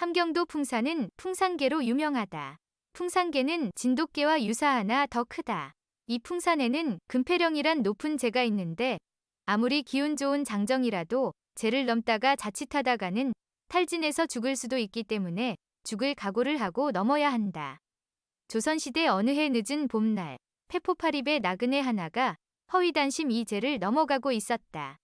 함경도 풍산은 풍산개로 유명하다. 풍산개는 진돗개와 유사하나 더 크다. 이 풍산에는 금폐령이란 높은 재가 있는데 아무리 기운 좋은 장정이라도 재를 넘다가 자칫하다가는 탈진해서 죽을 수도 있기 때문에 죽을 각오를 하고 넘어야 한다. 조선시대 어느 해 늦은 봄날, 페포파립의 나그네 하나가 허위단심 이 재를 넘어가고 있었다.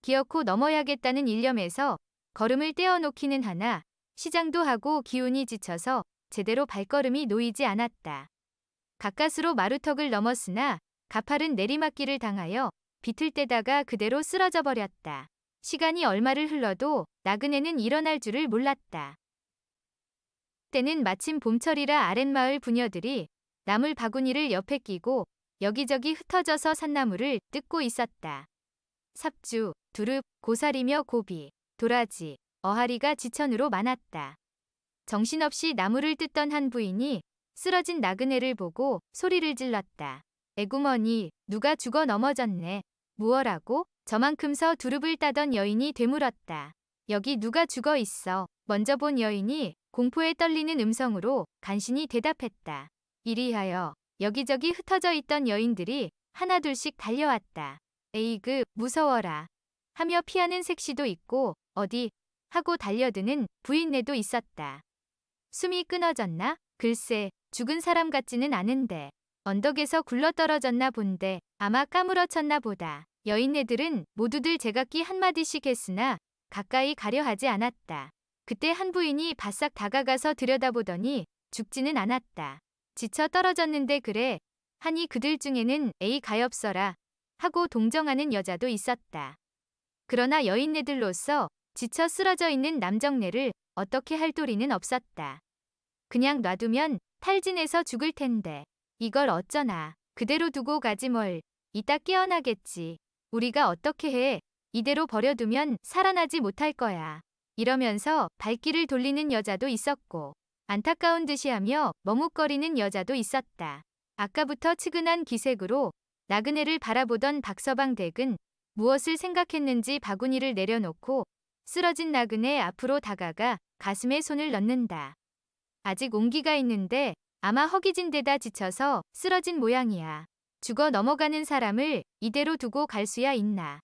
기어코 넘어야겠다는 일념에서 걸음을 떼어놓기는 하나 시장도 하고 기운이 지쳐서 제대로 발걸음이 놓이지 않았다. 가까스로 마루턱을 넘었으나 가파른 내리막길을 당하여 비틀대다가 그대로 쓰러져 버렸다. 시간이 얼마를 흘러도 나그네는 일어날 줄을 몰랐다. 때는 마침 봄철이라 아랫마을 부녀들이 나물 바구니를 옆에 끼고 여기저기 흩어져서 산나물을 뜯고 있었다. 삽주, 두릅, 고사리며 고비, 도라지, 어하리가 지천으로 많았다. 정신없이 나무를 뜯던 한 부인이 쓰러진 나그네를 보고 소리를 질렀다. 에구머니, 누가 죽어 넘어졌네. 무어라고? 저만큼서 두릅을 따던 여인이 되물었다. 여기 누가 죽어 있어. 먼저 본 여인이 공포에 떨리는 음성으로 간신히 대답했다. 이리하여 여기저기 흩어져 있던 여인들이 하나둘씩 달려왔다. 에이그, 무서워라. 하며 피하는 색시도 있고 어디 하고 달려드는 부인네도 있었다. 숨이 끊어졌나? 글쎄, 죽은 사람 같지는 않은데 언덕에서 굴러떨어졌나 본데 아마 까무러쳤나 보다. 여인네들은 모두들 제각기 한마디씩 했으나 가까이 가려 하지 않았다. 그때 한 부인이 바싹 다가가서 들여다보더니 죽지는 않았다. 지쳐 떨어졌는데 그래 하니 그들 중에는 에이 가엾어라 하고 동정하는 여자도 있었다. 그러나 여인네들로서 지쳐 쓰러져 있는 남정네를 어떻게 할 도리는 없었다. 그냥 놔두면 탈진해서 죽을 텐데 이걸 어쩌나. 그대로 두고 가지 뭘. 이따 깨어나겠지. 우리가 어떻게 해. 이대로 버려두면 살아나지 못할 거야. 이러면서 발길을 돌리는 여자도 있었고 안타까운 듯이 하며 머뭇거리는 여자도 있었다. 아까부터 측은한 기색으로 나그네를 바라보던 박서방 댁은 무엇을 생각했는지 바구니를 내려놓고 쓰러진 나그네 앞으로 다가가 가슴에 손을 넣는다. 아직 온기가 있는데 아마 허기진 데다 지쳐서 쓰러진 모양이야. 죽어 넘어가는 사람을 이대로 두고 갈 수야 있나.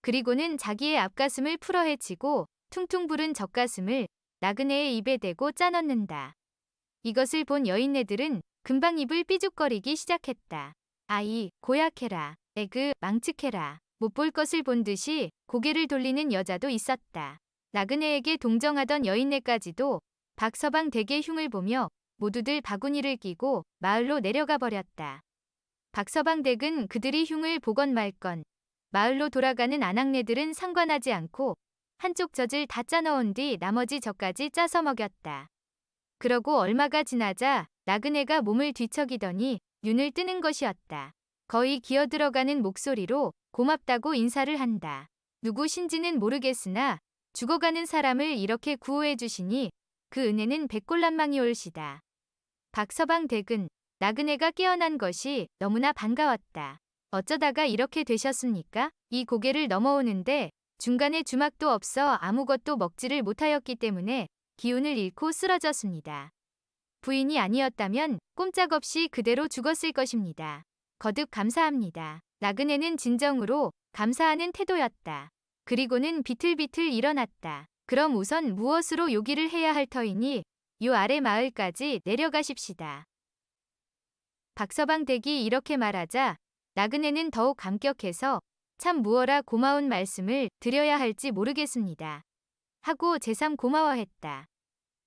그리고는 자기의 앞가슴을 풀어헤치고 퉁퉁 부른 젖가슴을 나그네의 입에 대고 짜넣는다. 이것을 본 여인네들은 금방 입을 삐죽거리기 시작했다. 아이, 고약해라. 에그, 망측해라. 못 볼 것을 본 듯이 고개를 돌리는 여자도 있었다. 나그네에게 동정하던 여인네까지도 박서방 댁의 흉을 보며 모두들 바구니를 끼고 마을로 내려가 버렸다. 박서방 댁은 그들이 흉을 보건 말건 마을로 돌아가는 아낙네들은 상관하지 않고 한쪽 젖을 다 짜넣은 뒤 나머지 젖까지 짜서 먹였다. 그러고 얼마가 지나자 나그네가 몸을 뒤척이더니 눈을 뜨는 것이었다. 거의 기어들어가는 목소리로 고맙다고 인사를 한다. 누구신지는 모르겠으나 죽어가는 사람을 이렇게 구호해 주시니 그 은혜는 백골난망이 올시다. 박서방 댁은 나그네가 깨어난 것이 너무나 반가웠다. 어쩌다가 이렇게 되셨습니까? 이 고개를 넘어오는데 중간에 주막도 없어 아무것도 먹지를 못하였기 때문에 기운을 잃고 쓰러졌습니다. 부인이 아니었다면 꼼짝없이 그대로 죽었을 것입니다. 거듭 감사합니다. 나그네는 진정으로 감사하는 태도였다. 그리고는 비틀비틀 일어났다. 그럼 우선 무엇으로 요기를 해야 할 터이니 요 아래 마을까지 내려가십시다. 박서방 댁이 이렇게 말하자 나그네는 더욱 감격해서 참 무어라 고마운 말씀을 드려야 할지 모르겠습니다. 하고 제삼 고마워했다.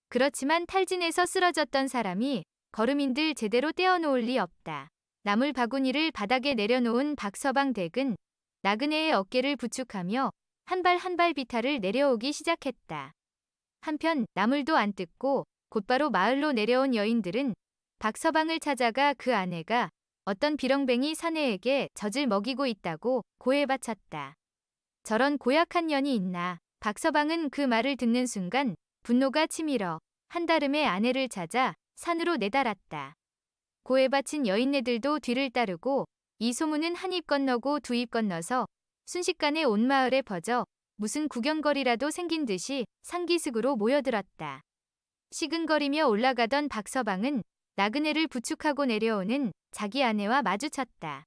그렇지만 탈진해서 쓰러졌던 사람이 걸음인들 제대로 떼어놓을 리 없다. 나물 바구니를 바닥에 내려놓은 박서방 댁은 나그네의 어깨를 부축하며 한 발 한 발 비탈을 내려오기 시작했다. 한편 나물도 안 뜯고 곧바로 마을로 내려온 여인들은 박서방을 찾아가 그 아내가 어떤 비렁뱅이 사내에게 젖을 먹이고 있다고 고해 바쳤다. 저런 고약한 년이 있나. 박서방은 그 말을 듣는 순간 분노가 치밀어 한달음에 아내를 찾아 산으로 내달았다. 고해 바친 여인네들도 뒤를 따르고 이 소문은 한 입 건너고 두 입 건너서 순식간에 온 마을에 퍼져 무슨 구경거리라도 생긴 듯이 상기슭으로 모여들었다. 시근거리며 올라가던 박서방은 나그네를 부축하고 내려오는 자기 아내와 마주쳤다.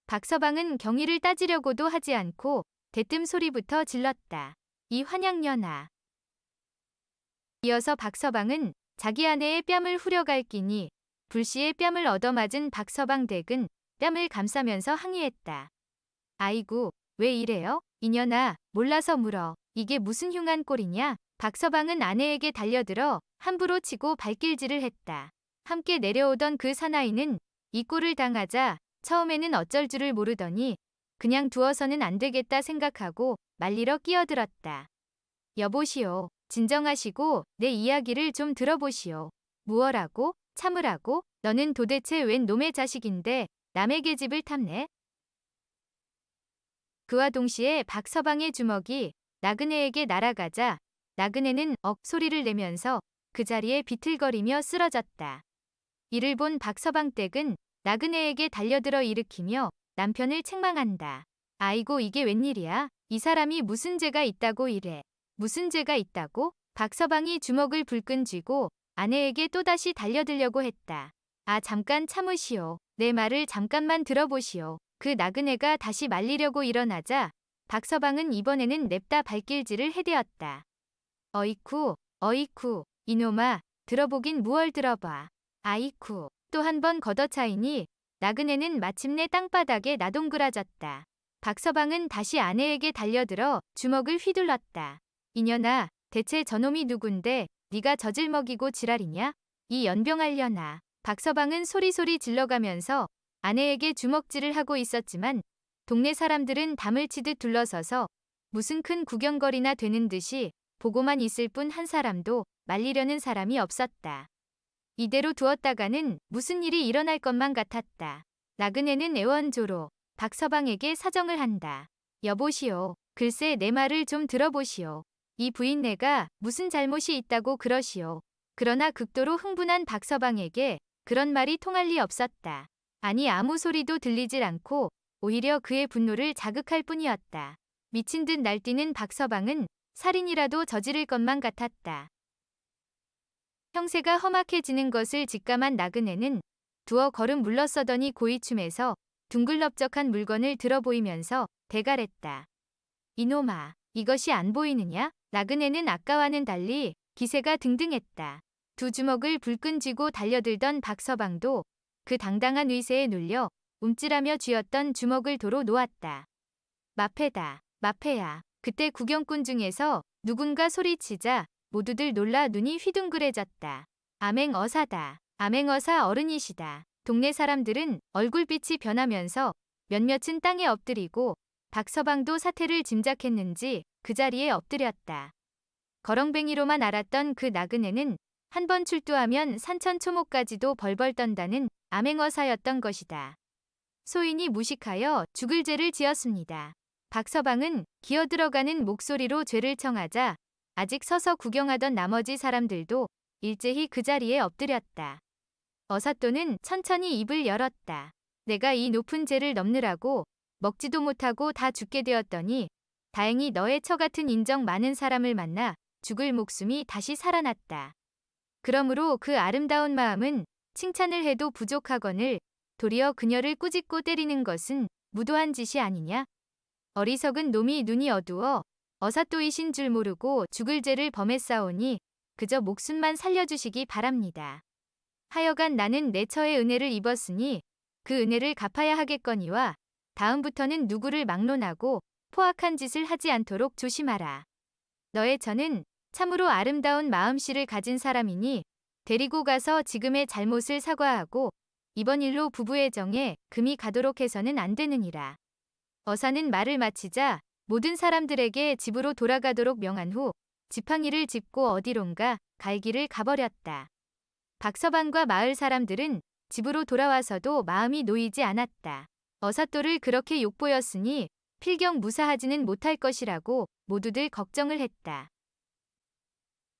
박서방은 경위를 따지려고도 하지 않고 대뜸 소리부터 질렀다. 이 환양년아. 이어서 박서방은 자기 아내의 뺨을 후려갈 끼니 불시에 뺨을 얻어맞은 박서방 댁은 뺨을 감싸면서 항의했다. 아이고, 왜 이래요? 이년아, 몰라서 물어. 이게 무슨 흉한 꼴이냐? 박서방은 아내에게 달려들어 함부로 치고 발길질을 했다. 함께 내려오던 그 사나이는 이 꼴을 당하자 처음에는 어쩔 줄을 모르더니 그냥 두어서는 안 되겠다 생각하고 말리러 끼어들었다. 여보시오. 진정하시고 내 이야기를 좀 들어보시오. 무얼하고? 참으라고? 너는 도대체 웬 놈의 자식인데 남의 계집을 탐내? 그와 동시에 박서방의 주먹이 나그네에게 날아가자 나그네는 억 소리를 내면서 그 자리에 비틀거리며 쓰러졌다. 이를 본 박서방 댁은 나그네에게 달려들어 일으키며 남편을 책망한다. 아이고 이게 웬일이야? 이 사람이 무슨 죄가 있다고 이래. 무슨 죄가 있다고? 박서방이 주먹을 불끈 쥐고 아내에게 또다시 달려들려고 했다. 아 잠깐 참으시오. 내 말을 잠깐만 들어보시오. 그 나그네가 다시 말리려고 일어나자 박서방은 이번에는 냅다 발길질을 해대었다. 어이쿠, 어이쿠, 이놈아, 들어보긴 무얼 들어봐. 아이쿠, 또 한 번 걷어차이니 나그네는 마침내 땅바닥에 나동그라졌다. 박서방은 다시 아내에게 달려들어 주먹을 휘둘렀다. 이년아, 대체 저놈이 누군데 네가 젖을 먹이고 지랄이냐? 이 연병하려나. 박서방은 소리소리 질러가면서 아내에게 주먹질을 하고 있었지만 동네 사람들은 담을 치듯 둘러서서 무슨 큰 구경거리나 되는 듯이 보고만 있을 뿐 한 사람도 말리려는 사람이 없었다. 이대로 두었다가는 무슨 일이 일어날 것만 같았다. 나그네는 애원조로 박서방에게 사정을 한다. 여보시오. 글쎄 내 말을 좀 들어보시오. 이 부인네가 무슨 잘못이 있다고 그러시오. 그러나 극도로 흥분한 박서방에게 그런 말이 통할 리 없었다. 아니 아무 소리도 들리질 않고 오히려 그의 분노를 자극할 뿐이었다. 미친 듯 날뛰는 박서방은 살인이라도 저지를 것만 같았다. 형세가 험악해지는 것을 직감한 나그네는 두어 걸음 물러서더니 고이춤에서 둥글넓적한 물건을 들어 보이면서 대갈했다. 이놈아, 이것이 안 보이느냐? 나그네는 아까와는 달리 기세가 등등했다. 두 주먹을 불끈 쥐고 달려들던 박서방도 그 당당한 의세에 눌려 움찔하며 쥐었던 주먹을 도로 놓았다. 마패다, 마패야. 그때 구경꾼 중에서 누군가 소리치자 모두들 놀라 눈이 휘둥그레졌다. 암행어사다. 암행어사 어른이시다. 동네 사람들은 얼굴빛이 변하면서 몇몇은 땅에 엎드리고 박서방도 사태를 짐작했는지 그 자리에 엎드렸다. 거렁뱅이로만 알았던 그 나그네는 한 번 출두하면 산천초목까지도 벌벌 떤다는 암행어사였던 것이다. 소인이 무식하여 죽을 죄를 지었습니다. 박서방은 기어들어가는 목소리로 죄를 청하자 아직 서서 구경하던 나머지 사람들도 일제히 그 자리에 엎드렸다. 어사또는 천천히 입을 열었다. 내가 이 높은 죄를 넘느라고 먹지도 못하고 다 죽게 되었더니 다행히 너의 처같은 인정 많은 사람을 만나 죽을 목숨이 다시 살아났다. 그러므로 그 아름다운 마음은 칭찬을 해도 부족하거늘 도리어 그녀를 꾸짖고 때리는 것은 무도한 짓이 아니냐? 어리석은 놈이 눈이 어두워 어사또이신 줄 모르고 죽을 죄를 범했사오니 그저 목숨만 살려주시기 바랍니다. 하여간 나는 내 처의 은혜를 입었으니 그 은혜를 갚아야 하겠거니와 다음부터는 누구를 막론하고 포악한 짓을 하지 않도록 조심하라. 너의 처는 참으로 아름다운 마음씨를 가진 사람이니 데리고 가서 지금의 잘못을 사과하고 이번 일로 부부의 정에 금이 가도록 해서는 안 되느니라. 어사는 말을 마치자 모든 사람들에게 집으로 돌아가도록 명한 후 지팡이를 짚고 어디론가 갈 길을 가버렸다. 박서방과 마을 사람들은 집으로 돌아와서도 마음이 놓이지 않았다. 어사또를 그렇게 욕보였으니 필경 무사하지는 못할 것이라고 모두들 걱정을 했다.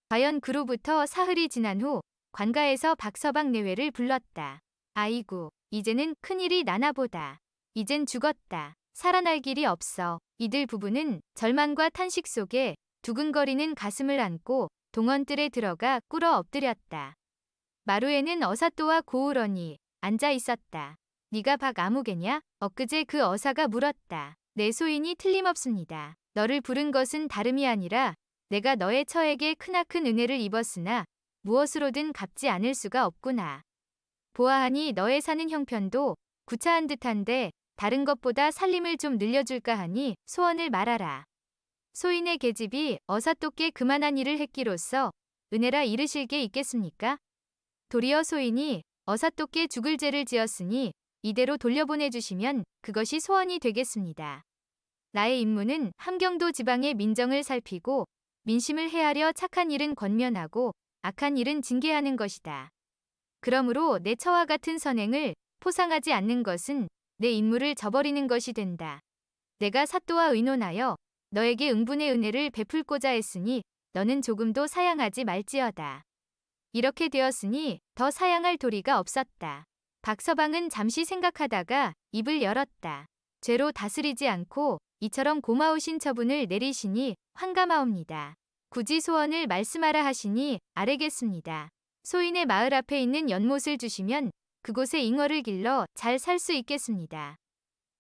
과연 그로부터 사흘이 지난 후 관가에서 박서방 내외를 불렀다. 아이고, 이제는 큰일이 나나보다. 이젠 죽었다. 살아날 길이 없어. 이들 부부는 절망과 탄식 속에 두근거리는 가슴을 안고 동원뜰에 들어가 꿇어 엎드렸다. 마루에는 어사또와 고우런이 앉아 있었다. 네가 박아무개냐? 엊그제 그 어사가 물었다. 내 소인이 틀림없습니다. 너를 부른 것은 다름이 아니라 내가 너의 처에게 크나큰 은혜를 입었으나 무엇으로든 갚지 않을 수가 없구나. 보아하니 너의 사는 형편도 구차한 듯한데 다른 것보다 살림을 좀 늘려줄까 하니 소원을 말하라. 소인의 계집이 어사또께 그만한 일을 했기로써 은혜라 이르실 게 있겠습니까? 도리어 소인이 어사또께 죽을 죄를 지었으니 이대로 돌려보내주시면 그것이 소원이 되겠습니다. 나의 임무는 함경도 지방의 민정을 살피고 민심을 헤아려 착한 일은 권면하고 악한 일은 징계하는 것이다. 그러므로 내 처와 같은 선행을 포상하지 않는 것은 내 임무를 저버리는 것이 된다. 내가 사또와 의논하여 너에게 응분의 은혜를 베풀고자 했으니 너는 조금도 사양하지 말지어다. 이렇게 되었으니 더 사양할 도리가 없었다. 박서방은 잠시 생각하다가 입을 열었다. 죄로 다스리지 않고 이처럼 고마우신 처분을 내리시니 환감하옵니다. 굳이 소원을 말씀하라 하시니 아뢰겠습니다. 소인의 마을 앞에 있는 연못을 주시면 그곳에 잉어를 길러 잘 살 수 있겠습니다.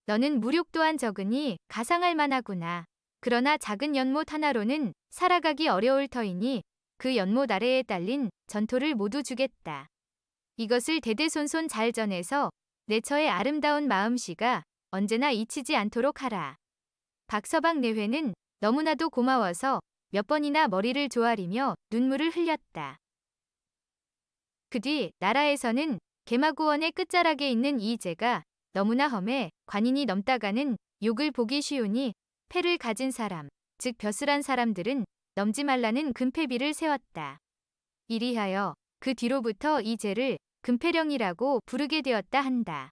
너는 무력 또한 적으니 가상할 만하구나. 그러나 작은 연못 하나로는 살아가기 어려울 터이니 그 연못 아래에 딸린 전토를 모두 주겠다. 이것을 대대손손 잘 전해서 내 처의 아름다운 마음씨가 언제나 잊히지 않도록 하라. 박서방 내외는 너무나도 고마워서 몇 번이나 머리를 조아리며 눈물을 흘렸다. 그 뒤 나라에서는 개마고원의 끝자락에 있는 이 제가 너무나 험해 관인이 넘다가는 욕을 보기 쉬우니 패를 가진 사람, 즉 벼슬한 사람들은 넘지 말라는 금패비를 세웠다. 이리하여 그 뒤로부터 이 제를 금패령이라고 부르게 되었다 한다.